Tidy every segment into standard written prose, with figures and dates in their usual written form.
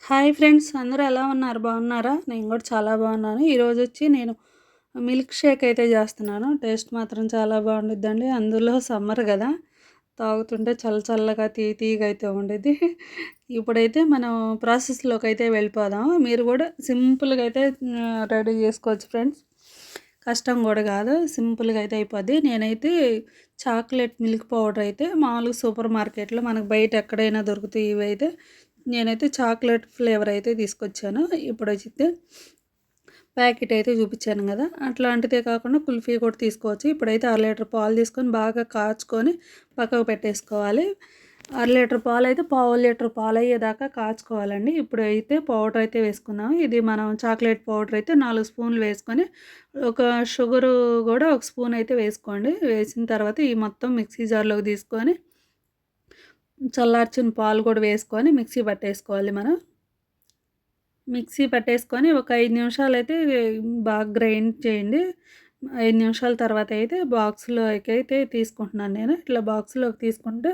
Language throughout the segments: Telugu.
హాయ్ ఫ్రెండ్స్, అందరూ ఎలా ఉన్నారు? బాగున్నారా? నేను కూడా చాలా బాగున్నాను. ఈరోజు వచ్చి నేను మిల్క్ షేక్ అయితే చేస్తున్నాను. టేస్ట్ మాత్రం చాలా బాగుండిద్దండి. అందులో సమ్మర్ కదా, తాగుతుంటే చల్లగా తీయగా అయితే ఉండిద్ది. ఇప్పుడైతే మనం ప్రాసెస్లోకి అయితే వెళ్ళిపోదాం. మీరు కూడా సింపుల్గా అయితే రెడీ చేసుకోవచ్చు ఫ్రెండ్స్. కష్టం కూడా కాదు, సింపుల్గా అయితే అయిపోద్ది. నేనైతే చాక్లెట్ మిల్క్ పౌడర్ అయితే మామూలుగా సూపర్ మార్కెట్లో మనకు బయట ఎక్కడైనా దొరుకుతాయి. ఇవైతే నేనైతే చాక్లెట్ ఫ్లేవర్ అయితే తీసుకొచ్చాను. ఇప్పుడు అయితే ప్యాకెట్ అయితే చూపించాను కదా, అట్లాంటిదే కాకుండా కుల్ఫీ కూడా తీసుకోవచ్చు. ఇప్పుడైతే 1/2 లీటర్ పాలు తీసుకొని బాగా కాచుకొని పక్కకు పెట్టేసుకోవాలి. 1/2 లీటర్ పాలు అయితే పావు లీటర్ పాలు అయ్యేదాకా కాచుకోవాలండి. ఇప్పుడు అయితే పౌడర్ అయితే వేసుకుందాం. ఇది మనం చాక్లెట్ పౌడర్ అయితే 4 స్పూన్లు వేసుకొని, ఒక షుగరు కూడా 1 స్పూన్ అయితే వేసుకోండి. వేసిన తర్వాత ఈ మొత్తం మిక్సీ జార్లోకి తీసుకొని చల్లార్చిన పాలు కూడా వేసుకొని మిక్సీ పట్టేసుకోవాలి. మనం మిక్సీ పట్టేసుకొని ఒక 5 నిమిషాలు అయితే బాగా గ్రైండ్ చేయండి. 5 నిమిషాల తర్వాత అయితే బాక్స్లోకి అయితే తీసుకుంటున్నాను నేను. ఇట్లా బాక్స్లోకి తీసుకుంటే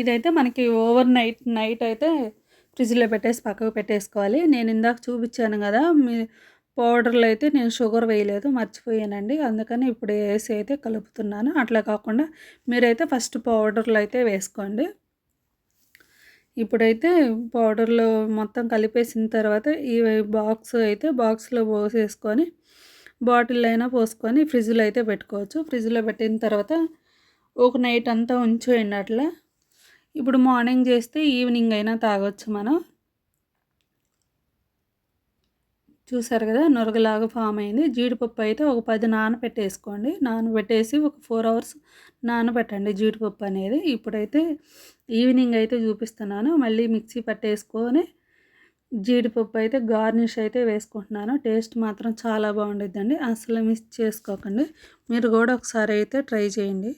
ఇదైతే మనకి ఓవర్ నైట్ అయితే ఫ్రిడ్జ్లో పెట్టేసి పక్కకు పెట్టేసుకోవాలి. నేను ఇందాక చూపించాను కదా, మీ పౌడర్లో అయితే నేను షుగర్ వేయలేదు, మర్చిపోయానండి. అందుకని ఇప్పుడు వేసి అయితే కలుపుతున్నాను. అట్లా కాకుండా మీరైతే ఫస్ట్ పౌడర్లో అయితే వేసుకోండి. ఇప్పుడైతే పౌడర్లో మొత్తం కలిపేసిన తర్వాత ఈ బాక్స్లో పోసేసుకొని బాటిల్ అయినా పోసుకొని ఫ్రిడ్జ్లో అయితే పెట్టుకోవచ్చు. ఫ్రిడ్జ్లో పెట్టిన తర్వాత ఒక నైట్ అంతా ఉంచేయండి అట్లా. ఇప్పుడు మార్నింగ్ చేస్తే ఈవినింగ్ అయినా తాగొచ్చు మనం. చూసారు కదా, నురగలాగా ఫామ్ అయింది. జీడిపప్పు అయితే ఒక 10 నానబెట్టేసుకోండి. నానబెట్టేసి ఒక 4 అవర్స్ నానబెట్టండి జీడిపప్పు అనేది. ఇప్పుడైతే ఈవినింగ్ అయితే చూపిస్తున్నాను. మళ్ళీ మిక్సీ పట్టేసుకొని జీడిపప్పు అయితే గార్నిష్ అయితే వేసుకుంటున్నాను. టేస్ట్ మాత్రం చాలా బాగుండిద్దండి. అసలు మిస్ చేసుకోకండి. మీరు కూడా ఒకసారి అయితే ట్రై చేయండి.